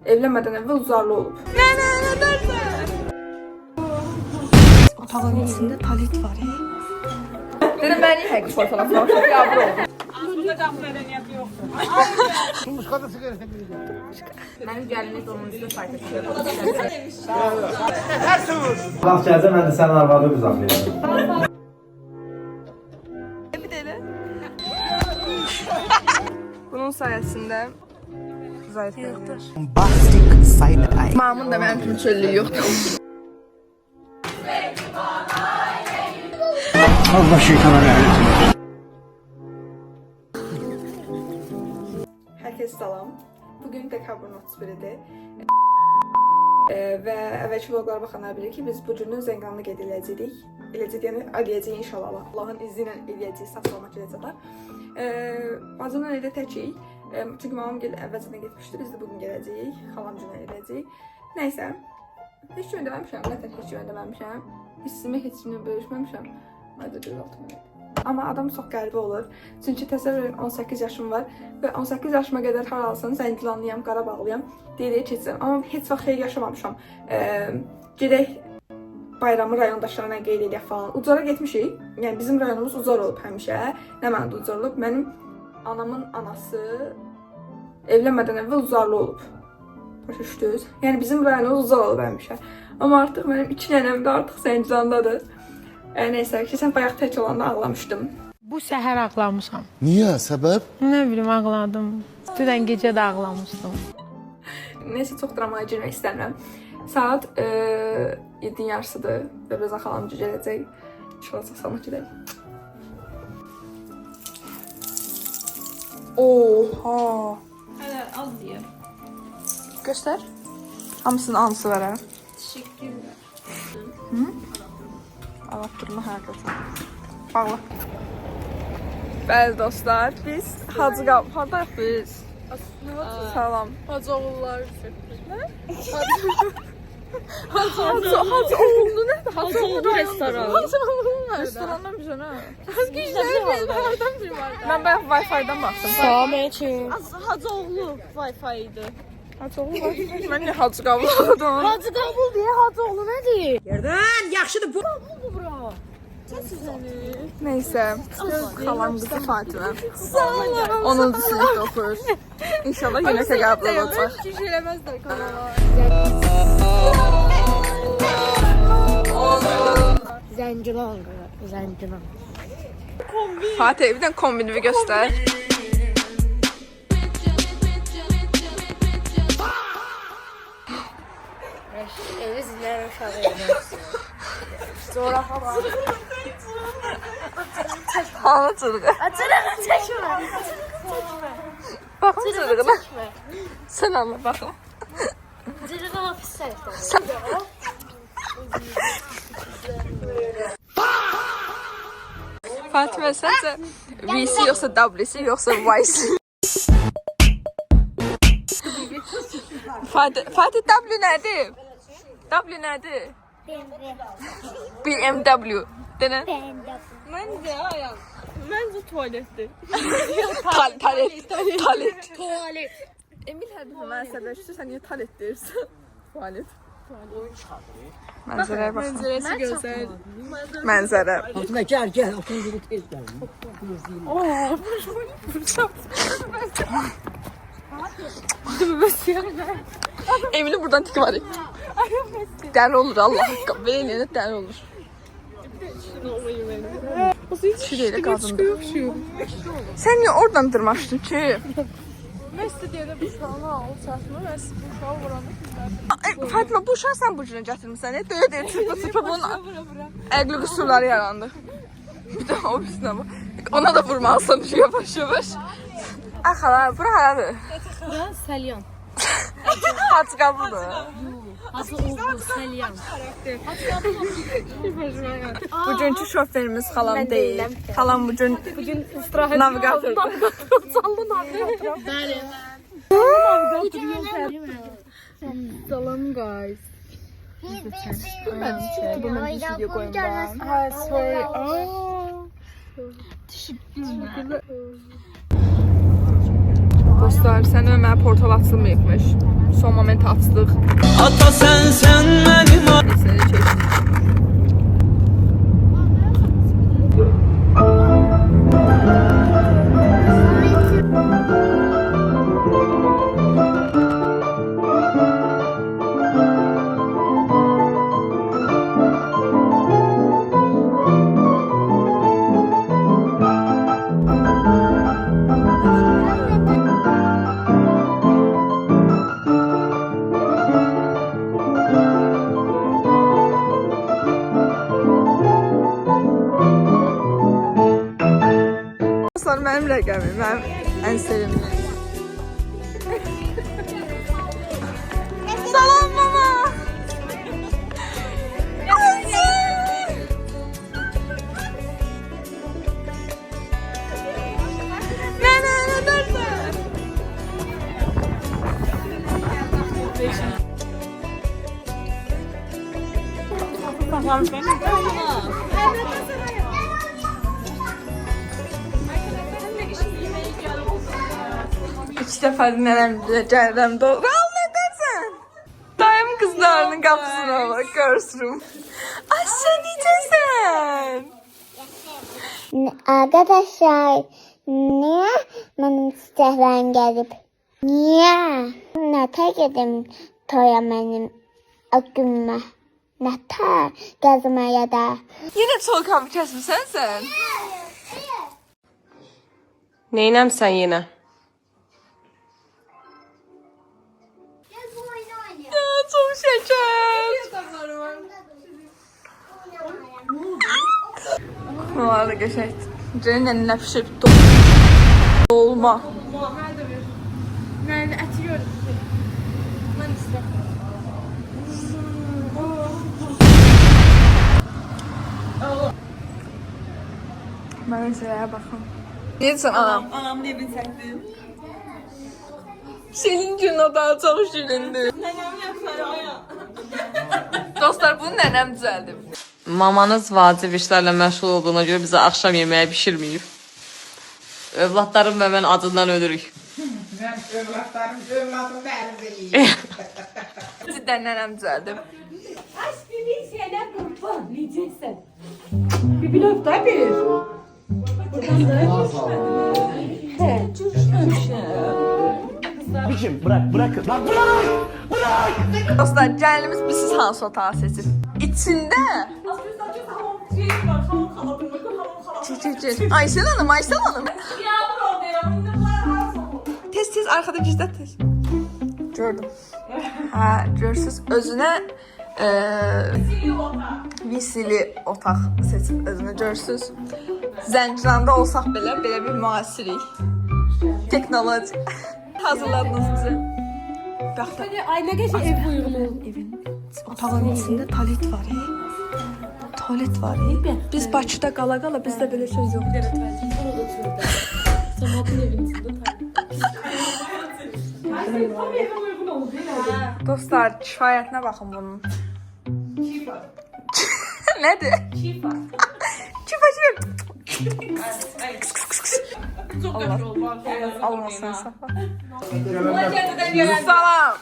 evlenmədən əvvəl uzarlı olub. Nə dersən? Otağın içində tualet var. Dedim ben niye herkes fotoğraflamak çok yağmur oldu. Aslında qapı mədəniyyəti yoxdur. Muşkada sigarası vereceğim. Mənim gəlinlik donunuzda saytı. Vaxt gəlsə mən də sənin arvadı uzaqlayacağım. Bir deli. Bunun sayesinde zayıf yoktur. Bombastic side eye. Mamın da benim kimi çöllüğü yoktur. Allah şeytana lanet. Herkese salam. Bugün dekabrın 31-idir. Və əvvəlki vloglara baxanlar bilir ki, biz bu günü Zənqanlı gediləcəyik. Eləcək, yəni eləyəcəyik inşallah. Allahın izni ilə eləyəcəyik, sağlamaq eləcəklər. Bacımla evdə təkik. Çünki mamam əvvəlcədən getmişdi, biz də bugün gələcəyik. Xalam günə eləyəcəyik. Nəysə, heç gün ödəməmişəm, nətən heç gün ödəməmişəm. Hissimi heç kimlə bölüşməmişəm. Ayda bir altım. Amma adam çox qəribə olur. Çünki təsəvvür edin 18 yaşım var və 18 yaşıma qədər haralsın, Zəngilanlıyam, Qarabağlıyam, deyiləyə keçirəm. Amma heç vaxt xeyli yaşamamışam. Gedək bayramı rayondaşlarına qeyd edək falan. Ucara getmişik. Yəni bizim rayonumuz Ucar olub həmişə. Nə mənada Ucar olub? Mənim anamın anası evlənmədən əvvəl Ucarlı olub. Başa düşdünüz? Yəni bizim rayonumuz Ucar olub həmişə. Amma artıq mənim 2 nənəm də artıq Zəngilandadır. Neyse, keçən bayaq tək olanda ağlamışdım. Bu səhər ağlamışam. Niye? Sebep? Nə bilim ağladım. Dünən gecə də ağlamışdım. Neyse, çox dramaya girmək istəmirəm. Saat 7-in yarısıdır və birazdan xalam gələcək. İnşallah saxlamaq gedək. Oha! Hələ az deyəm. Göstər. Hamısının anısı var ha. Təşəkkürlər. Anlattırma həqiqətən. Bağla. Bəli dostlar, biz Hacı Qab... Hardayıq biz? Salam. Hacı oğulları Hacı oğlu nədir? Hacı oğlu restoran. Hacı oğlu nədir? Restorandan bir sənə. Hardan biri var? Mən bayaq Wi-Fi-dan baxdım. Salamçı. Hacı oğlu Wi-Fi idi. Hacı oğlu var. Mən niyə Hacı qabladım? Hacı qəbul deyə Hacı oğlu nədir? Neyse, xalam qızı Fatimə. 10-cu sinifdə oxuyur. İnşallah yeməkə qəbul olacaq. Hiç eləməzlər kanala. Zəngilan. Zəngilan. Fatih, bir dənə kombinimi göstər. Evi zinlər uşağı yemək. Sonra hava. Hanı çırğı? Açırıq çəkmə. Baxın çırğına. Sən anla, baxın. Cırığa pis sərfdə. Fatimə, səncə VC yoxsa WC yoxsa YC? Fatih, W nədir? W nədir? BMW. Denə? Məncə ayaq. Məncə tualetdir. Talet. Tualet. Emil hədəfə mən səbəbçisi, sən niyə talet deyirsən? Tualet. Mənzərəyə baxın. Mənzərəsi gözəl. Mənzərə. Fatma gel. Oturun gibi tez gel. Emil'in buradan tiki var. Dəli olur Allah haqqı. Belə eləyənə dəli olur. Şurayla qazındı. Sən niyə oradan dırmaşdın ki? Mən istədiyədə bu uşağına al çatma və bu uşağı vuranda Fatimə, bu uşağı sən bu cürə gətirmirsən. Döyə çırpa bunun əqli qüsurları yarandı. Bir də o üstünə bax. Ona da vurmalısan yavaş. Ay xala, bura haradır? Bura Salyan. Hacı qabuldur. Hacı oğlu Salyan. Bugünkü şoferimiz xalam deyil. Xalam bugün İstirahət. navigatordur. Canlı navigator. Bəli. Salam guys. Video koyayım. Ha, sorry. Dostlar, sən və mənə portal açılmayıbmış. Son moment açdıq. Ata sen benim Səni keçdik. Dostlar, mənim rəqəmim, mənim ən sevimli. Salam mama. Nənə, nə dersən? İki dəfədir nənəm gəlirəm doğru. Al, nə dersən? Dayım qızlarının qapısına bak, görsün. Ay, sən necəsən? Arkadaşlar, niye benim çiçeklerim gelip? Niye? Nete gedim toya benim o günme. Nete gezmeye de. Yenə sol kabı kəsmirsən sən? Neynəmsən yenə? Ya, çok şeker. Bunlar da geçecek. Cenin eline pişirip dolma. Nerede etiyorum. Ben istedim. Mənzərəyə baxın. Necəsən anam? Anamın evini çəkdim. Senin gün o daha çok şirindi. Nənəm yaxları aya. Dostlar, bunu nənəm düzəldib. Mamanız vacib işlərlə məşğul olduğuna görə bizə axşam yeməyi bişirməyib. Övladlarım və mən acından ölürük. Cidden nənəm düzəldib. Biçim bırak bırakın. Lan bırak. Dostlar, gəlinimiz bilsiz hansı otağı seçib. İçində... Çek. Aysel Hanım. Tez arkada gizlət tez. Gördüm. Ha, görürsünüz, özünə visili otaq seçib özünə görürsünüz. Zənciranda olsaq belə bir müasirik. Teknoloji. Hazırladınız bizi. Baxın. Ay ne geçe ev uyumlu. Evin otağın içində tualet var. Tualet var. Biz Bakıda qala bizdə belə söz yox. Samatın evinin içinde Dostlar, kifayətinə baxın bunun. Nədir? Kifa. Allah səni saxla. Salam.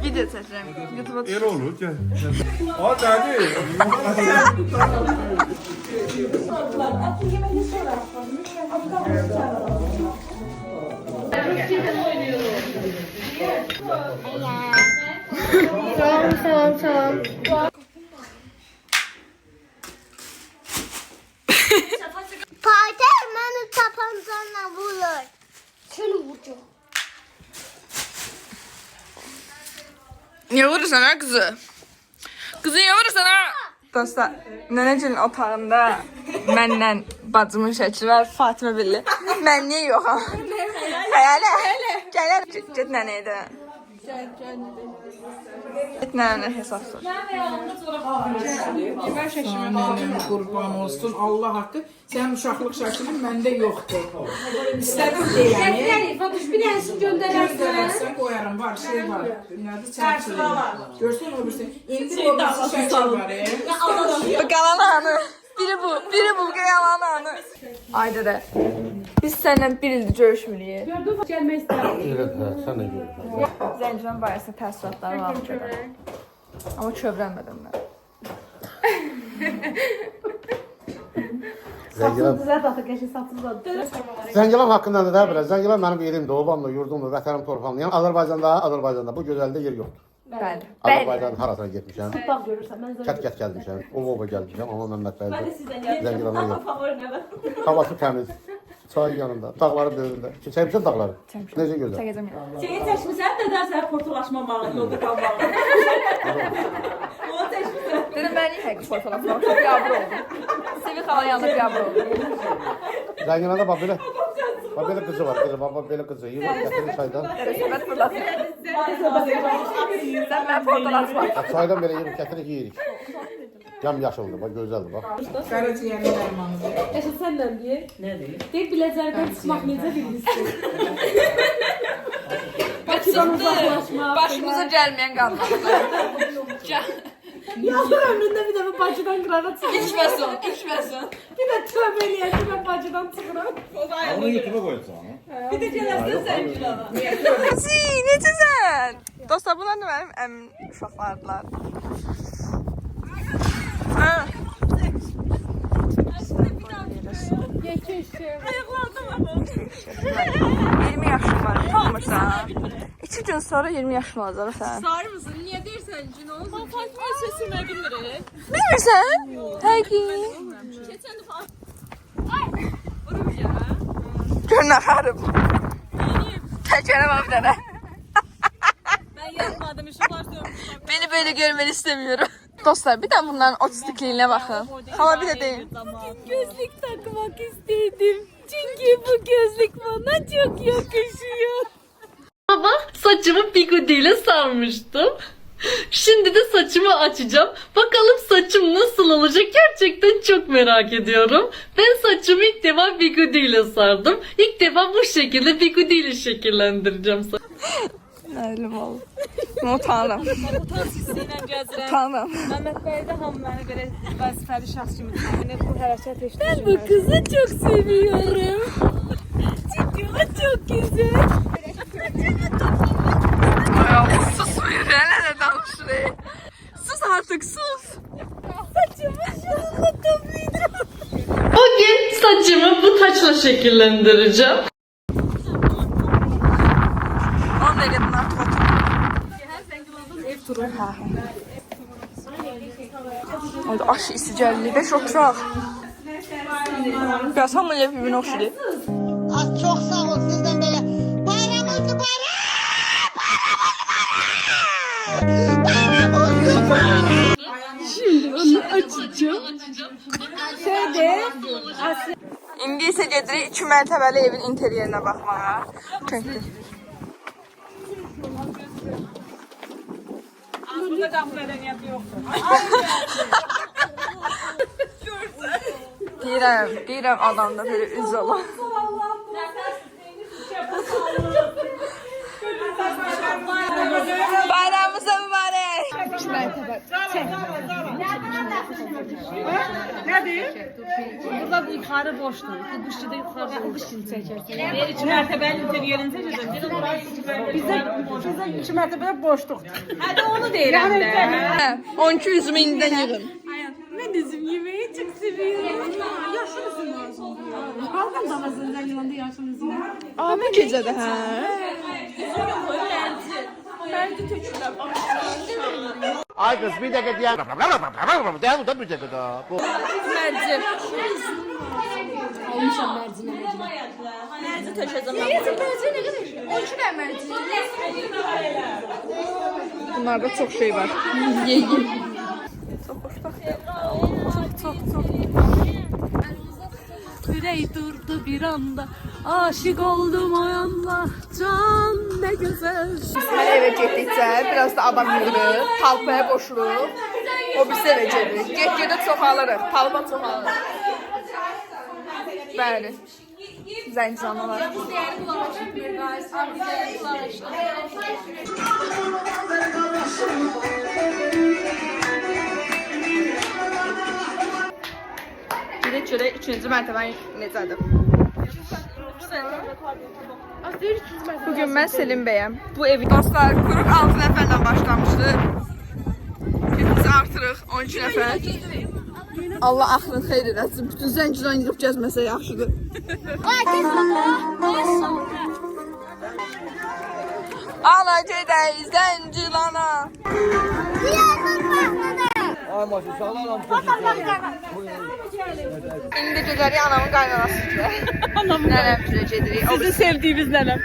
Video çəkirəm. YouTube'a düşür. Olur gel. Hadi hadi. Tamam. Fatih beni tapancanla vurur. Seni vuracağım. Niye vurursan ha kızı? Kızı niye vurursan ha? Dostlar, nənəcinin otağında mənlə bacımın şəkli var, Fatimə Billi. Mən niyə yox ha? Hələ. Gələr. Get nənəyə də. Get nənə hesab sor. Mənim qurban olsun Allah haqqı. Sənin uşaqlıq şəklin məndə yoxdur. İstədim deyəni. Fatuş bir dənəsini göndərərsən. Qoyaram, var, şey var. Nədir? Çərçilə. Görsən o birisi. İndi o birisi şəkil var. Bu qalan anı. Biri bu qalan anı. Ayda da. Biz seninle bir ildir görüşmürük. Gelmək istəyirəm. Sen de gör. Zəncirən barəsində təəssüratları var görürəm. Amma kövrənmədim mən. Zəngilan haqqında da biraz. Zəngilan mənim yerimdir, obamdır, yurdumdur, vətənim, torpağımdır. Yəni Azərbaycanda bu gözəldə yer yoxdur. Bəli. Azərbaycanın harasına getmişəm. Kət gəlmişəm. Ova gəlmişəm. Amma Məmməd bəydə Zəngilana yox. Havası təmiz. Çay yanında, dağları böyründə. Çəkmişsən dağları? Çəkmişəm. Necə gözəl? Çəkəcəm ya. Şeyi çəkmisən, nədən sənə portolaşmamağı, yolda qalmağı. Onu çəkmisən. Dedim mən niyə həqiqi fotoğraflar çok yabır oldum. Sevi xala yanında yabır oldum. Zəngilanda bax belə. Bax belə qızı var, bax belə qızı. Yığır gətirir çaydan. Söhbət fırlatır. Sən mən fotoğraflar. Çaydan belə yığır gətirir yeyirik. Yam yaşıldır, bax gözəldir bax. Qaraciyərin dərmanıdır. Yaşa səndən deyir. Nə deyir? Deyir biləcərdən çıxmaq necə bilmişsin. Bakıdan uzaqlaşmaq. Başımıza gəlməyən qanlar. Yazır ömründə bir dəfə Bakıdan qırağa çıxır. İçməsin, içməsin. Bir də tövbə eləyər ki, ben Bakıdan çıxıram. Onu YouTube'a koyacağım. Bir də gələsən Zəngilana. Necəsən? Dostlar, bunlar da mənim əmin uşaqlardılar. Ayaqlardım ama. 20 yaşım var, tanımırsan. 2 gün sonra 20 yaşın olacaq sən. Sarı mısın? Niye deyirsən ki, ne olsun? Ben Fatma'ya sesimi bilmirim. Bilmirsən? Həqiqi. Keçən dəfə Gör nə xarıb. Təkərəm bir dənə. ben yazmadım, ışıklar sönmüşler. Beni böyle görmeni istemiyorum. Dostlar, bir de bunların otistikliğine bakın. Hala bir de değil. Gözlük takmak istedim. Çünkü bu gözlük bana çok yakışıyor. Ama saçımı bigudiyle sarmıştım. Şimdi de saçımı açacağım. Bakalım saçım nasıl olacak, gerçekten çok merak ediyorum. Ben saçımı ilk defa bigudiyle sardım. İlk defa bu şekilde bigudiyle şekillendireceğim saçımı. Elim oldu. Utanırım. Utanç hissiyle gəzirəm. Utanırım. Məhəmməd bəy də hamı məni belə vəzifəli şəxs kimi təmin bu hərəkət etdi. Ben bu kızı çok seviyorum. Çünkü o çok güzel. Sus bir de danışır. Sus artık, sus. Saçımı şununla toplayacağım. Bugün saçımı bu taçla şekillendireceğim. 10 dəqiqədən artıq otur. Ev turu. Orada aşı isi gəldi. 5 oturaq. Biraz hamı elə bir-birinə oxşayır. Çok sağ ol sizden böyle. Bayram olsun Şimdi onu açacağım. Şöyle. İndi isə gedirik 2 mərtəbəli evin interyerinə baxmağa. Çünki Burada qapı mədəniyyəti yoxdur. deyirəm adamda belə üz olan. Bayramımız mübarək. Burada yuxarı boşdur. Bu qışçıda yuxarıda bu qışçını çəkərsən. 2 mərtəbəli interyerini çəkəcəm. Bizdə 2 mərtəbədə boşluqdur. Hadi onu deyirəm də. 12 üzümü indidən yığın. Ben üzüm yemeği çok seviyorum. Yaşlı üzüm lazım. Kalkan da lazım Zəngilanda yaşlı üzüm. Aa, bu gecədə hə. Merdi tökürlər. Ay kız bir dakika diye. Devam da bir dakika daha. Mercim. Almışam mercine. Nerede taşıyacağım? Mercine ne kadar? 13 lira mercine. Bunlarda çox şey var. Yeyim. Çox xoşbəxtəm. Çox. Kürey durdu bir anda. Aşık oldum o anda. Can ne güzel. Mən evə getdikcə biraz da adam yığılır, talpaya qoşulur. O biz evə gedir. Get-gedə çoxalırıq, talpa çoxalır. Bəli. Zəncanalar. Bir də görək 3-cü mərtəbə necədir. Bugün ben Selim Bey'im. Bu evi dostlar grup 6 nəfərlə başlamışdı. Biz artırıq 12 nəfər. Allah axırın xeyir eləsin. Bütün zəncidən yığıb gəzməsə yaxşıdır. Ana gedək zəncilana. Ay maşallah sağlam. İndi gedərik anamın qaynanası ilə. Nənəm ilə gedirik. Sizi sevdiyimiz nənəm.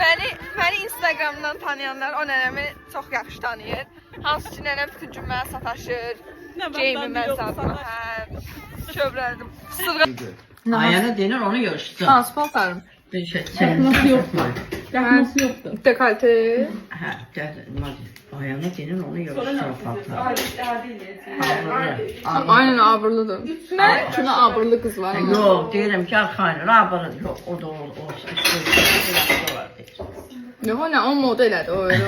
Məni Instagramdan tanıyanlar o nənəmi çox yaxşı tanıyır. Hansı ki nənəm bütün gün mənə sataşır. Geyimi mən satmam. Kövrəldim. Ayana denir onu görüşsün. Hansı paltarım? Yakması yoktu. Yakması yoktu. Dekolte. Ha, ayana denir onu görüşsün. Aynen aburludur. Şuna aburlu kız var. Yok derim ki arkadaşlar abone yok o da o. Yox, nə, o moda elədi, o öyle.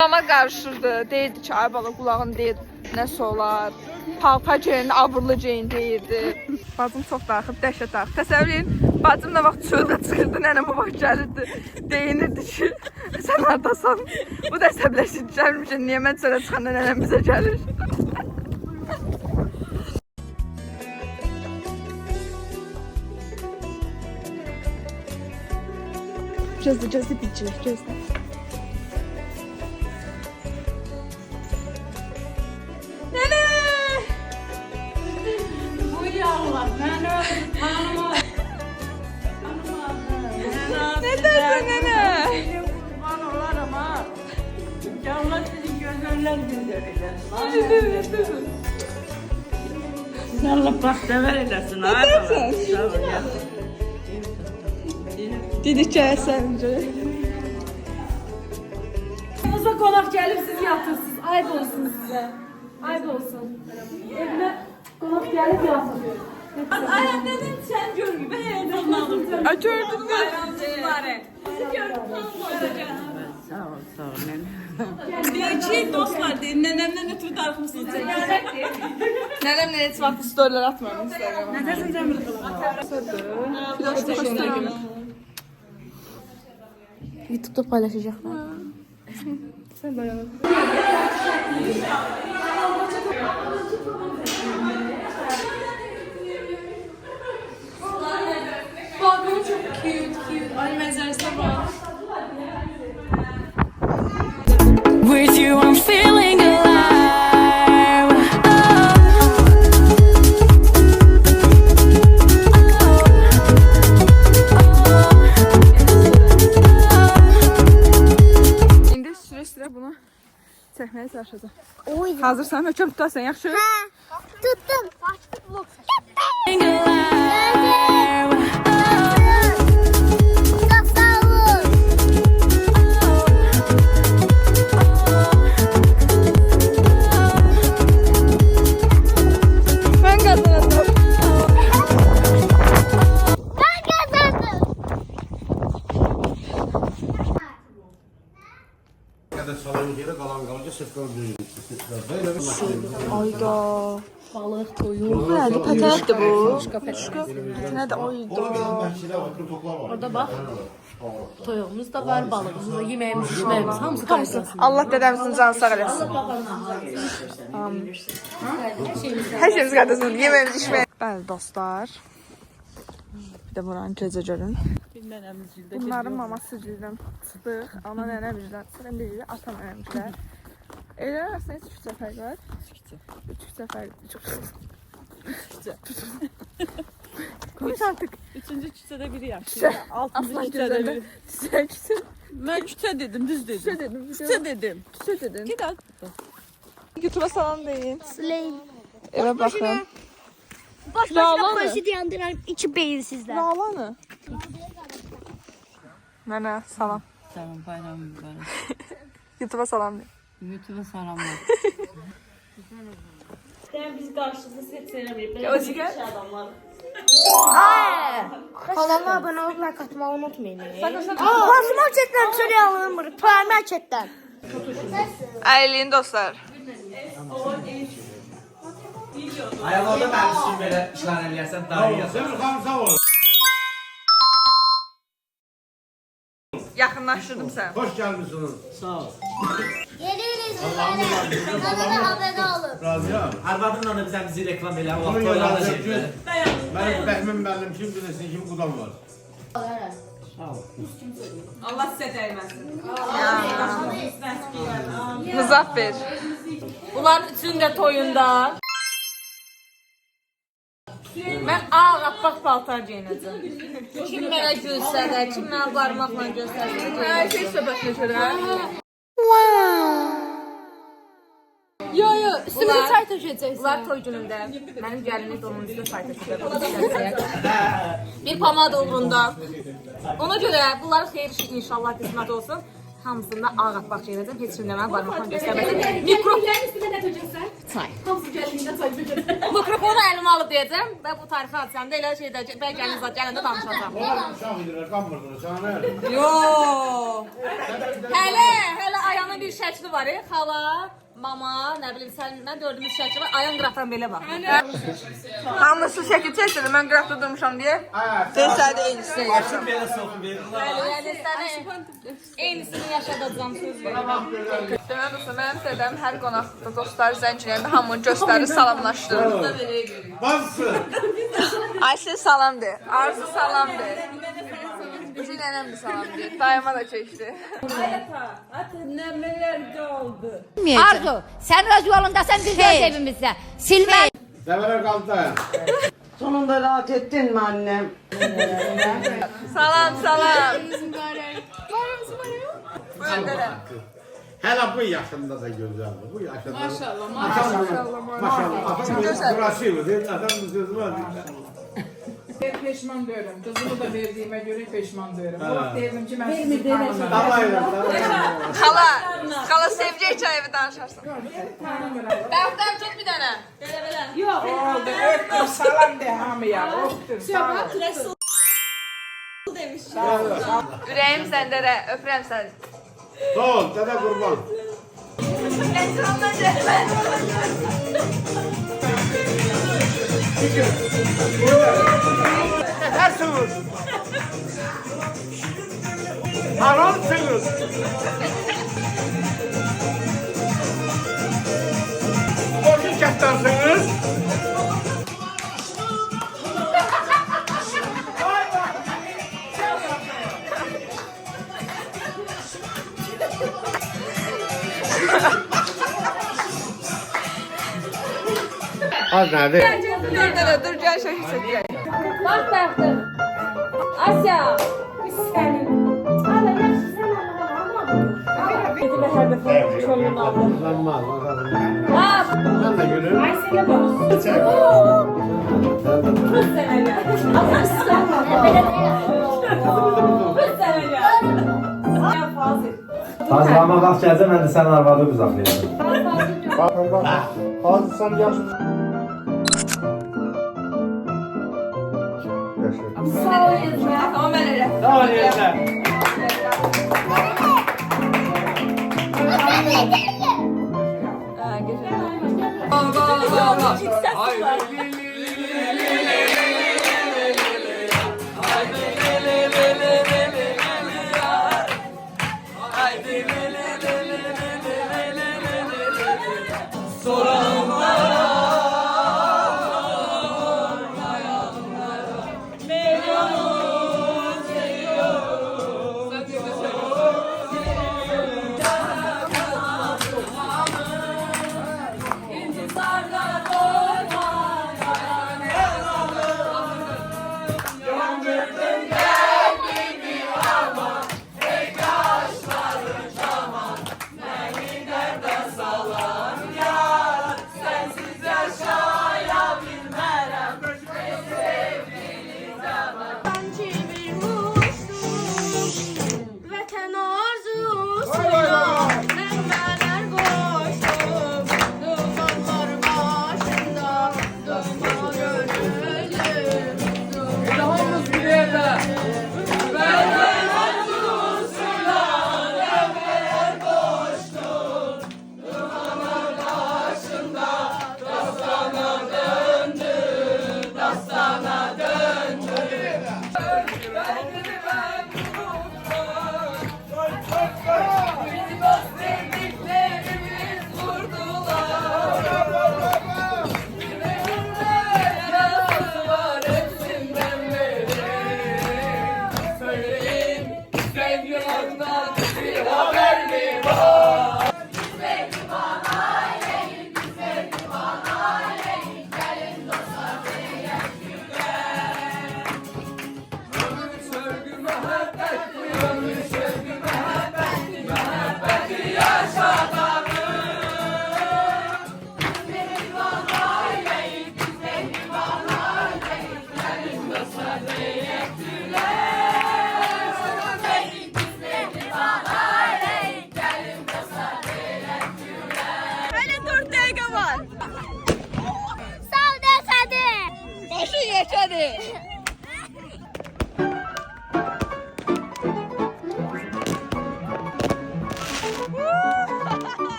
Mama qarışırdı, deyirdi ki, ay bala qulağın deyir, nəsə olar. Paltar geyindi, aburlu geyin deyirdi. Bacım çox darıxıb, dəhşət darıxıb. Təsəvvür edin, bacım nə vaxt çöldə çıxırdı, nənəm o vaxt gəlirdi. Deyinirdi ki, sən haradasan. Bu da əsəbləşirdi, gəlmir ki, niyə mən çölə çıxanda nənəm bizə gəlir. Gözlə biçilir, gözlə. Nənə! Bu yavrular ben hanıma. Ne dersin nənə? Kurban olarım ha. Allah sizin gözlerler gönderirler. Allah bak sever eylesin ha. Sağ ol ya. Dedik gəlsən. Yanınıza konak gelip siz yatırsınız. Ayıp olsun size. Ayıp olsun. Evime konak gelip yatsın. Ay dedim sen gör gibi heyecanlandım. Gördün mü? Sizi gördüm tam Sağ ol sağ ol. Diyeceğim dostlar deyin nenemden ötürü darıxmışsınız. Nənəm nə heç vaxt storylər atmıram Instagrama. Ne dersin Cemil Kılıçdaroğlu? YouTube'da paylaşacaklar. Sen dayanın. Balkonu çok cute. Ay manzarasına bak. With you I'm feeling alive. İndi sürə-sürə bunu çəkməyə çalışacağım. Hazırsan, möhkəm tutarsan, yaxşı? Tuttum. Açtık vlog. Çok sağ olun. Ben kazandım. Ben kazandım. Kadar salayım yere kalan kalınca sıfır düzgün. Böyle bir makine. Ayda. Balık, toyuq. Hadi pətənətdir bu. Pətənət ayda. Orada bak. Toyuğumuz da var, balığımız da, yemeğimiz, içmeğimiz, hamısı karşılasın. Allah dədəmizin canı sağ eləsin. Hər şeyimiz qardaşımız, yeməğimiz, içmək. Bəli dostlar. Bir də buranın gecə görün. Bunların maması üzrdən çıxdıq. Ana nənəm üzrdən çıxdıq. Biri ata nənəm üzrdən. Elə arasında heç küçə fərq var. Üç küçə fərq. Konuş artık. Üçüncü küçede biri yaptı. Küçə. Altıncı Aslan küçede gözəndə. biri. Sen küçə. Ben küçe dedim, düz dedim. Küçə dedim. Küçe dedim. Küçə dedin. Git al. YouTube'a salam deyin. Slay. Eve bakın. Boş Lala boşuna mı? polisi dayandıran iki beyinsizler. Lağlanı. Nənə salam. Tamam bayram mübarek. YouTube'a salam deyin. YouTube'a selamlar. Ben biz karşılıklı hep sevmeyip. Özgür. Kanalıma abone olup like atmayı unutmayın. Başıma chatten şöyle alınmır. Primer chatten. Ayılın dostlar. Ayağımda ben üstüm böyle işler eləyəsən daha iyi yazar. Sağ ol. Yaxınlaşdırdım səni. Hoş gelmişsiniz. Geliyoruz böyle. Kanala abone olun. Razıyam. Arvadınla da bizə bizi reklam elə. O Onun vaxt toylarda yazığı şeydir. ki, benim Bəhmin müəllim kim bilirsin, kim qudam var. Allah sizə dəyməsin. Muzaffer. Bunların üçünün də toyunda mən ağappaq paltar geyinəcəm. Kim mənə göstərər, kim mənə barmaqla göstərər. Hər şey söhbətləşir. Yo yo, üstümüzə çay tökəcəksən. Bunlar toy günündə mənim gəlinim onun üstə çay tökəcək. Bir pomada uğrunda. Ona görə bunların xeyir işi inşallah qismət olsun. Hamısında ağappaq geyinəcəm. Heç kim də mənə barmaqla göstərməsin. Mikrofonun üstünə nə tökəcəksən? Çay. Hamısı gəldiyində çay tökəcək. Mikrofonu əlimə alıb deyəcəm və bu tarixi hadisəmdə elə şeydə bəlkə gəliniz gələndə danışacağam. Uşaq idiler, qanmırdınız, sana nə? Yo. Hələ ayağının bir şəkli var, xala, mama, nə bilim sən, mən dördümüz şəkli var. Ayağın qıraqdan belə bax. Hamısı şəkil çəkdir, mən qıraqda durmuşam deyə. Desədə eynisini yaşam. Belə soxu verir. Yəni səni eynisini yaşadacağam söz verirəm. Demək dostum, mənim sədəm hər qonaqda dostları zəncirəyəndə hamını göstərir, salamlaşdırır. Bazısı. Ayşe salam de, Arzu salam de. Bizim nənəm də salam de, dayıma da çəkdi. Arzu, sen öz yolundasın, biz öz evimizde. Silme. Dəvələr qaldı dayan. Sonunda rahat ettin mi annem? Salam, salam. Buyur dədəm. Hələ bu yaşında da gözəldir. Bu yaşında. Maşallah, Maşallah. Adam burasıydı, değil mi? Adam bu sözü var. Ben peşman diyorum. Kızımı da verdiğime göre peşman diyorum. O vaxt derdim ki ben sizi tanımıyorum. Dalayım. Xala sevgi hekayəvi danışarsan. Bəxtəm tut bir dənə. Oldu, öptüm, salam de hamıya. Öptüm, sağ ol. Ürəyim səndə də, öpürəm səni. Sağ ol, dədə qurban. Nəsiniz? Haransınız? Qoşun kəstansınız? Az nədir? Dur dədə, dur gəl şəkil çəkək. Bax bəxtim. Asya. Biz sənin. Hala yaxşı sən anlamadın. Dedim hər dəfə çölün aldı. Uzanmaz, uzanmaz. Ha, Mən də gülüm. ay sənə bax. Kız sənə gəl. Atar sən. Kız sənə gəl. Ya Fazil. Hazırlanma vaxt gəlsə mən də sənin arvadı qızaqlayacağım. Bakın bak. Hazır sen yaşın. Sağ ol yazma. Tamam mən elə. Tamam yeter.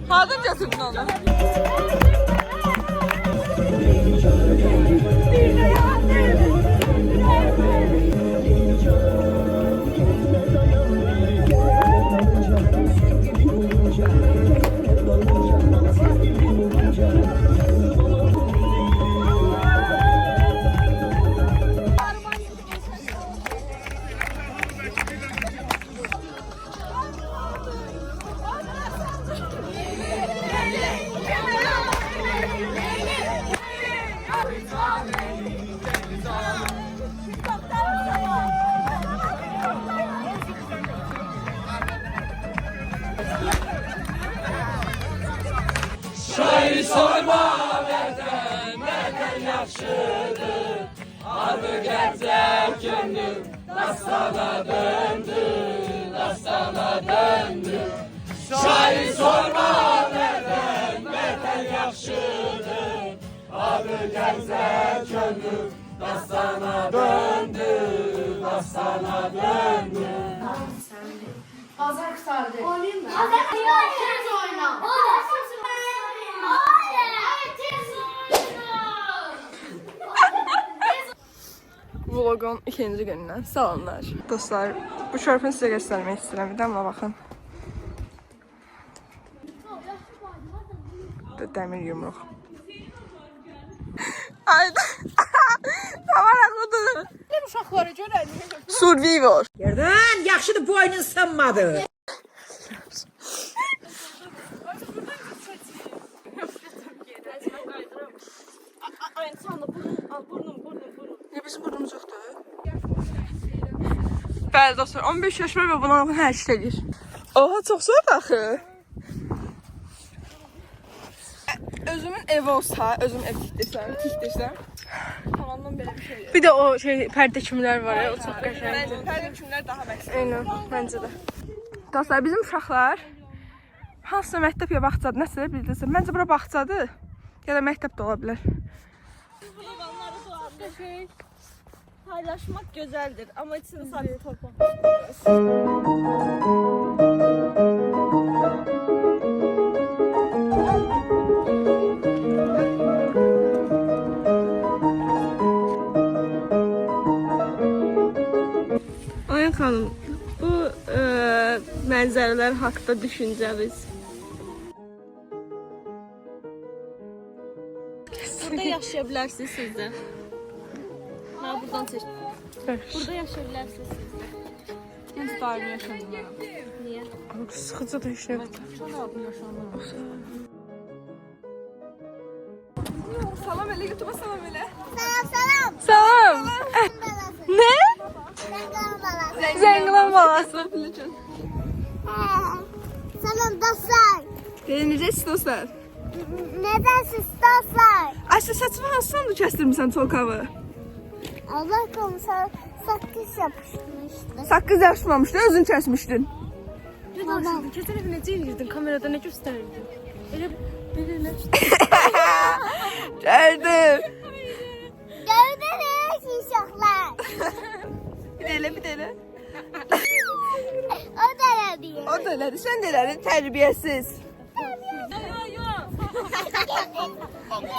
Hadım götürdün onu. Vlogun ikinci günündən salamlar. Dostlar, bu şörfünü sizə göstərmək istəyirəm. Bir damla baxın. Dəmir yumruq. Ayda. Tamam, haqqıdır. Ne uşaqları görəlim. Survivor. Yerdən yaxşıdır boynun sınmadı. Ya bizim burnumuz yoxdur. Bəli dostlar, 15 yaş var və buna hər şey edir. Oha, çox soyuq axı. Özümün evi olsa, özüm ev tikdirsəm, tamamdan belə bir şey yox. Bir de o şey perde kimler var ya, o çok qəşəngdir. Pərdə kimlər daha məqsəd. Aynen, bence de. Dostlar, bizim uşaqlar hansısa məktəb ya bağçadır, nəsə bildirsin. Məncə bura bağçadır, ya da məktəb də ola bilər. Paylaşmak güzeldir ama içini sadece torpaq. Ayın xanım, bu mənzərələr haqqında düşüncəniz? Burada yaşaya bilərsiniz siz də. Ha, buradan seç. Burada yaşaya bilərsiniz siz də. Biz daimi yaşanırlar. Niyə? Sıxıcı da işlə. Salam elə, YouTube'a salam elə. Salam. Salam. Ne? Salam. Zenglan balası. Salam dostlar. Necəsiz dostlar? Neden siz dostlar? Ayşə, saçımı hansıdan da kəsdirmisən Tolkavı? Allah komiser sakız yapışmıştı. Saqqız yapışmamışdı, özün kəsmişdin. Ne danışırdın? Keçən evə necə edirdin? Kamerada nə göstərirdin? Elə belə Gəldim. Gördünüz uşaqlar. Bir də elə. O da yapıyor. O da elədi, sən də elədin, tərbiyəsiz.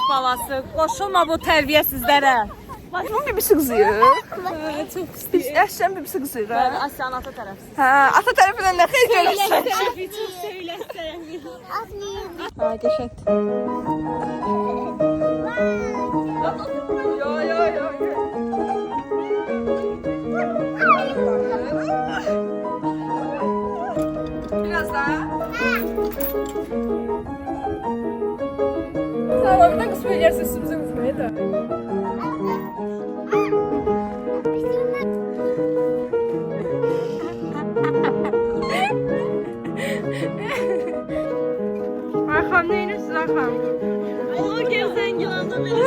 Balası, qoşulma bu tərbiyəsizlərə. Bunun bibisi qızıyır. Çox pis. Əşsən bibisi qızıyır, Bəli, ha? Asyanın ata tərəfsiz. Hə, ata tərəfindən nə xeyir görürsən? Atlayayım. Ha, qəşəngdir. Yo. Biraz daha. Tamam, bir də qısmı yersə üstümüzə qısmaya da. xanım, nə edirsən Süzən xanım? O gel Zəngilan'da beni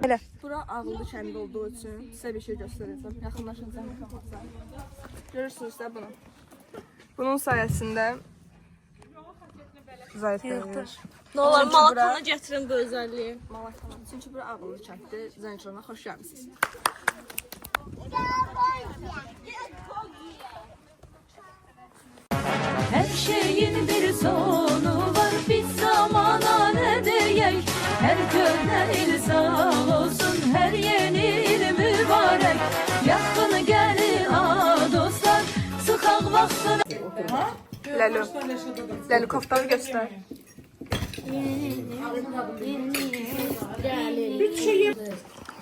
Elə. Bura Ağıllı kəndi olduğu üçün sizə bir şey göstərəcəm. Yaxınlaşacağım. Görürsünüz də bunu. Bunun sayəsində zayıflayır. Ne olur Malakan'a getirin bu özelliği. Malakana. Çünki bura Ağıllı kənddir. Zəncirana xoş gəlmisiniz. Her şeyin bir sonu var, bir zamana ne diyek. Her gören il sağ olsun, her yeni il mübarek. Yakın gelin dostlar, sıkak vaxtına. Lelu. Lelu koftanı göstər.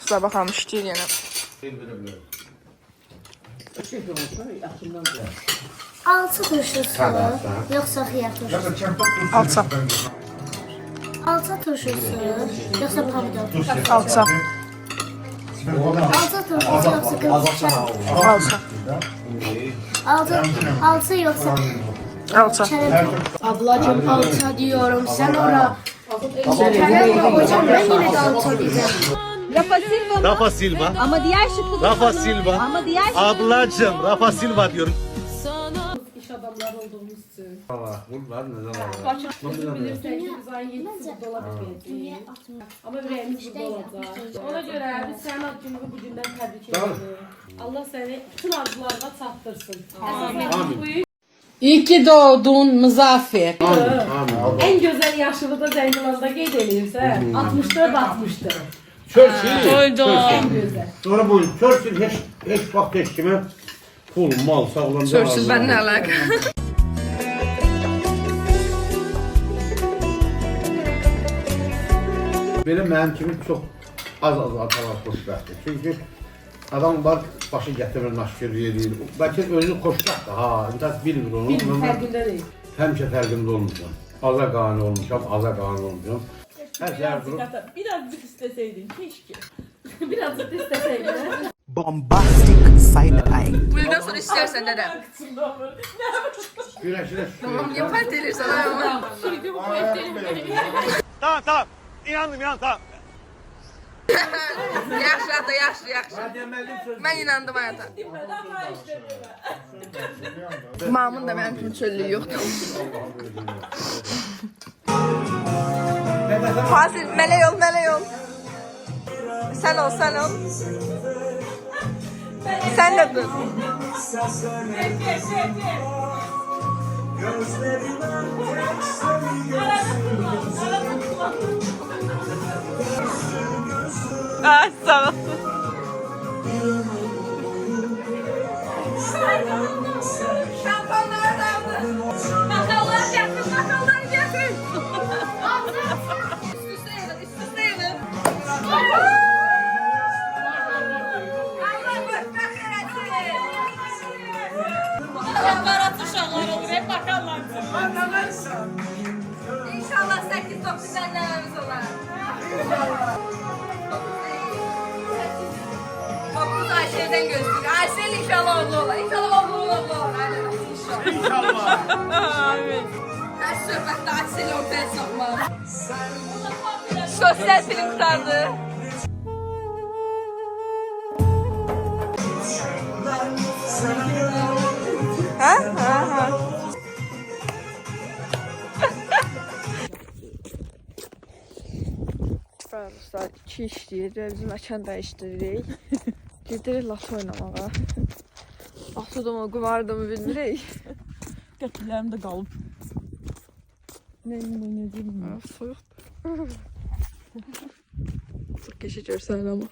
Şuna bakalım işləyir yenə. Altı turşusu yoksa xiyar turşusu? Alça. Altı turşusu yoksa pomidor turşusu? Alça. Altı turşusu yoksa kırmızı Alça. altı yoksa Alça. Ablacığım altı diyorum sen ora. Hocam ben yine de altı diyeceğim. Rafa Silva. Ama diğer şıkkı Rafa Silva. Ama diğer şıkkı Ablacım Rafa Silva diyorum. iş adamları olduğumuz için. Bunlar neden Bilirsen ki biz ayın 7'si burada olabilir. Ama yüreğimiz burada olacak. Ona göre biz senin adını bu günden tebrik ediyoruz. Allah seni bütün arzularına çattırsın. Amin. İyi ki doğdun Muzaffer. En güzel yaşını da Zeynolan'da qeyd eləyirsən. 64-64. Churchill. Sonra bu Churchill hiç vaxt heç kimə pul, mal, sağlam. Sörsüz ben nə əlaqə? Belə mənim kimi çox az atalar xoşbəxtdir. Çünki adam var, başı gətirmir, naşkirlik edir. Bəlkə özü xoşbəxtdir, intəhs bilmir onu. Fərqində deyil. Həmişə fərqində olmuşam. Aza qani olmuşam, aza qani olmuşam. Hər şeyler durup. Birazcık isteseydin keşke. Birazcık isteseydin. Bombastic side eye. Bundan sonra istəyərsən dədə. Güləşirə Tamam, niyə pərt elirsən ayağıma? Tamam. İnandım, tamam. Yaxşı ata, yaxşı. Mən inandım həyata. Mamın da mənim kimi çöllüyü yoxdur. Fasil, mələk ol. Sən ol. Sən də dur. Ay, sağ ol. Şampanlar da aldı. Bakallar getir. Üst üste yedin. Allah başka Barat uşaqlar olur, hep bakarlar. İnşallah 8-9 annemiz olar. 9 Ayşe'den gözlük. Ayşe'nin inşallah oğlu olar. İnşallah oğlu olar. İnşallah. Amin. Her söhbətdə Ayşe'ni ortaya sokmam. Sosyal film kurtardı. Ha? Dostlar, 2 işləyir və biz məkan dəyişdiririk. Gedirik lato oynamağa. Lato da mı, qumar da mı bilmirik. Qətilərim də qalıb. Ne bilmiyorum. Soyuqdur. Çok keçi görsən ama.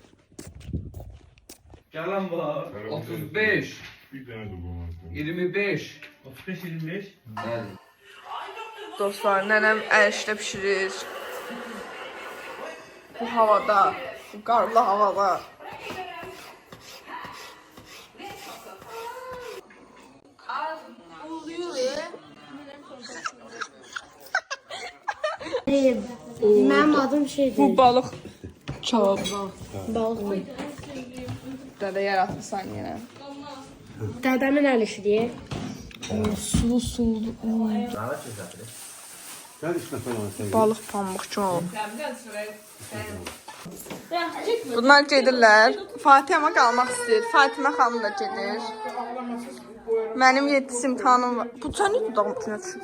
Yalan var. 35. 25. 35-25. Bəli. Dostlar, nənəm əl işlə pişirir. Bu havada, bu qarlı havada. Benim adım şeydir. Bu balıq kebab. Balık. üstdə də yaratırsan yenə. Dədəmin əl işi deyə. Sulu sulu. Sen içine koyalım. Balıq pambuqçu ol. Bunlar gedirlər. Fatihəmə qalmaq istəyir. Fatimə xanım da gedir. Mənim 7 imtahanım var. Bu sən nə dudağım içinə düşüb?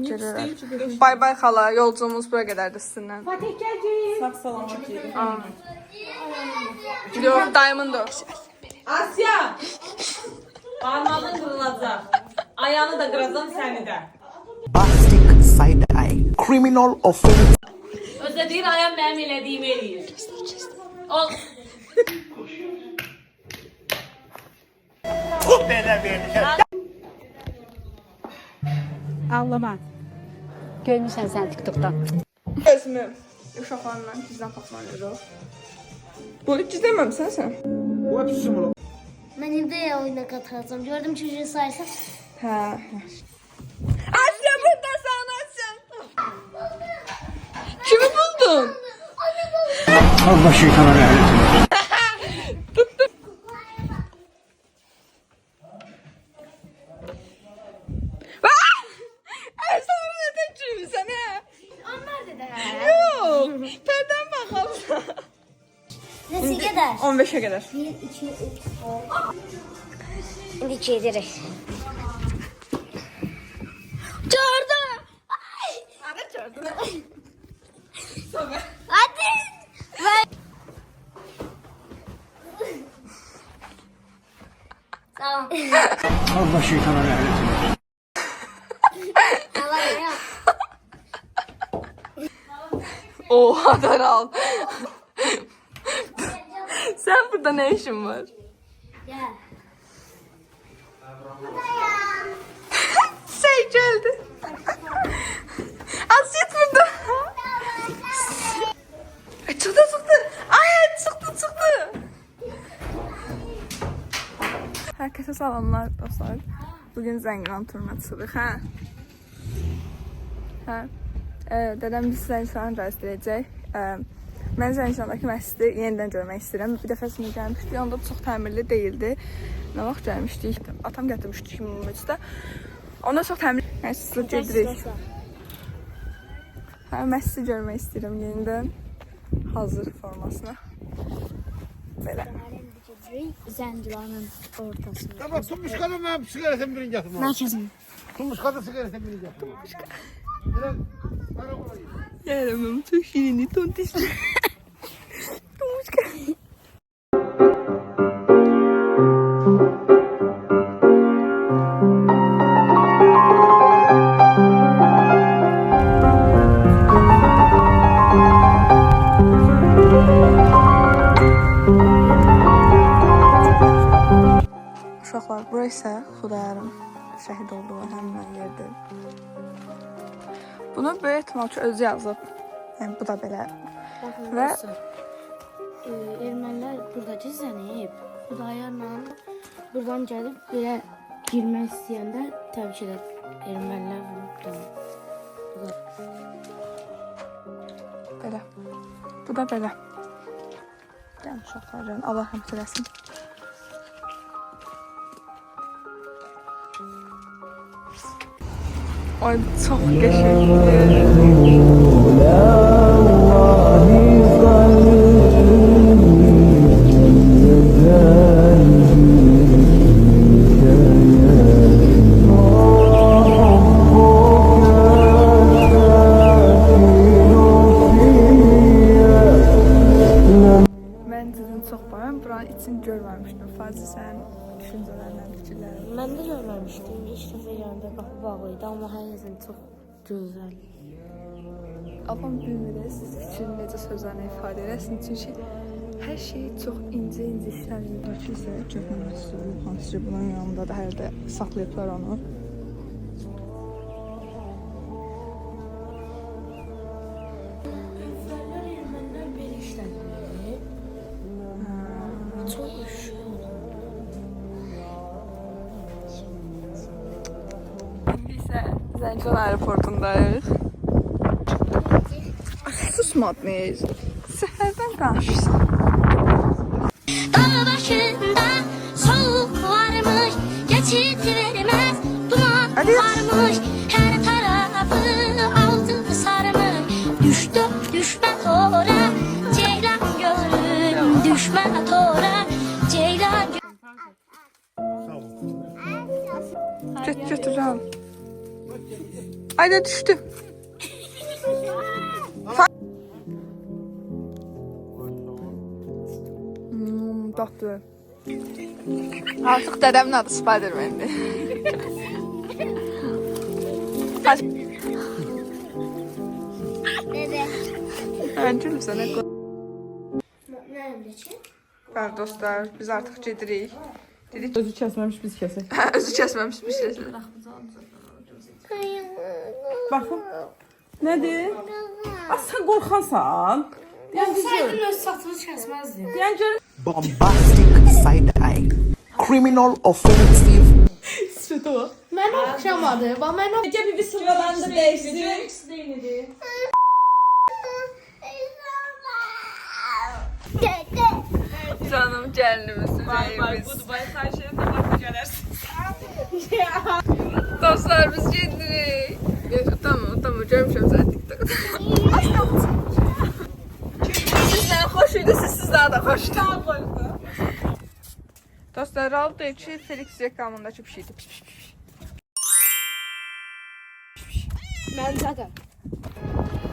Gedirlər. Bay bay xala, yolculuğumuz bura qədərdir sizinlə. Fatih gəldi. Sağ salamat yedim. Yox, dayımın da. Asya! Parmağın kırılacaq. Ayağını da kıracağım seni de. Bombastic side eye. Criminal offense. Özde deyir ayağım benim elədiyimi eləyir. Ol. Ağlama. Görmüşsən sən TikTok'dan. Özümü uşaqlarla gizlən tapmalıyıq. Bu hiç izləməmsən sən? Mən indi oyuna qatılacağım. Gördüm çocuğu sayırsa. Hə. Asya buradasan Asya. Kimi buldun? Allah şeytana rahmet. Ersan neden çürümüsən hə? Onlar da da. Yox. Pərdən baxalım. Nesi kadar? 15'e kadar. 1, 2, 3, 4. İndi çedirək. Çordu. Hadi çördün. Hadi. Tamam. Allah şeytana rahmet. Tamam ya. Oha daral. Sen burada ne işin var? Gel. Şey geldi. Asiyet burada. Çıktı. Ay çıktı. Herkese salamlar dostlar. Bugün Zəngilan turuna çıxırıq, hə? Hə. Dədəm bizi Zəngilan rəzdirəcək. Mən Zəngilandakı məscidi yenidən görmək istəyirəm. Bir dəfəsində gəlmişdik, onda çox təmirli deyildi. Nə vaxt gəlmişdik? Atam gətirmişdi 2023-də. Onda çox təmirli. Məscidi gedirik. Hə, məscidi görmək istəyirəm yenidən. Hazır formasına. Belə. Zəngilanın ortasında. Tamam, tutmuş kadın ben sigaretin birini getirdim. Ne yapıyorsun? Tutmuş kadın sigaretin birini getirdim. Yaramam çok şirinli tontişli. Tomuşka. Uşaqlar, bura isə Xudayarın şəhid olduğu həmin yerdir. Bunu böyük ehtimal ki özü yazıb. Yəni bu da belə. Və Ermənilər burada gizlənib, Xudayarla buradan gəlib belə girmək istəyəndə təbii ki də ermənilər vurublar. belə. Bu da belə. Yəni uşaqlar, yəni Allah rəhmət eləsin. Ay çox qəşəngdir. Mən dedim çox bayram, buranın içini görməmişdim. Fazla sənin düşüncələrindən, fikirlərindən. Mən də görməmişdim. İlk dəfə yanında qapı bağlıydı, amma həqiqətən çox gözəl. Ablam bilmir, siz fikrini necə sözlərlə ifadə edəsiniz. Çünki hər şey çox incə işlənir. Bakı isə görməməsi olub, hansı ki bunun yanında da hər də saxlayıblar onu. Ermənilər belə işlənir. Çox üşüyor. İndi isə Zəngilan aeroportundayıq. Susmadınız. ləzzətlərdən danışırsan. Dağ başında soğuk varmış, geçit vermez duman varmış. Her tarafı aldı sarmış, düştü düşme tora, ceylan görün, düşme tora, ceylan görün. Götür al. Ayda düştü. Tatlı. Artık dedəmin adı Spider-Man'di. Dede. Bence mi sana? Nerede için? Bəli dostlar, biz artıq gedirik. Dedik Özü kəsməmiş biz kəsək. özü kəsməmiş bir şey. Baxın. Nədir? Sən qorxansan. Olsaydım öz saçımı kəsməzdim. Yəni görün. Bombastic side eye. Criminal offensive. Sütü o. Mən oxşamadı. Bax mən oxşamadı. Gece bir sıralandı değişti. Canım gəlinimiz. Bay bu Dubai sayşenin de bakı gələrsin. Dostlar biz gedirik. Tamam görmüşəm səni TikTokda. Sizdən xoş idi, sizdən də xoşdur. Dostlar, Raul deyir ki, Felix reklamındakı bir şeydir. Məncə də.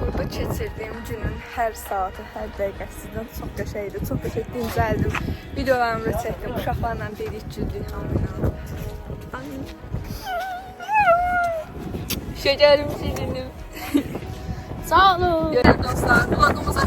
Burada keçirdiyim günün hər saatı, hər dəqiqəsindən çox qəşəngdir, çox qəşəng dincəldim. Videolarımı da çəkdim, uşaqlarla dedik, güldük hamıyla. Şekerim şirinim. Sağ olun. Görək dostlar, vlogumuza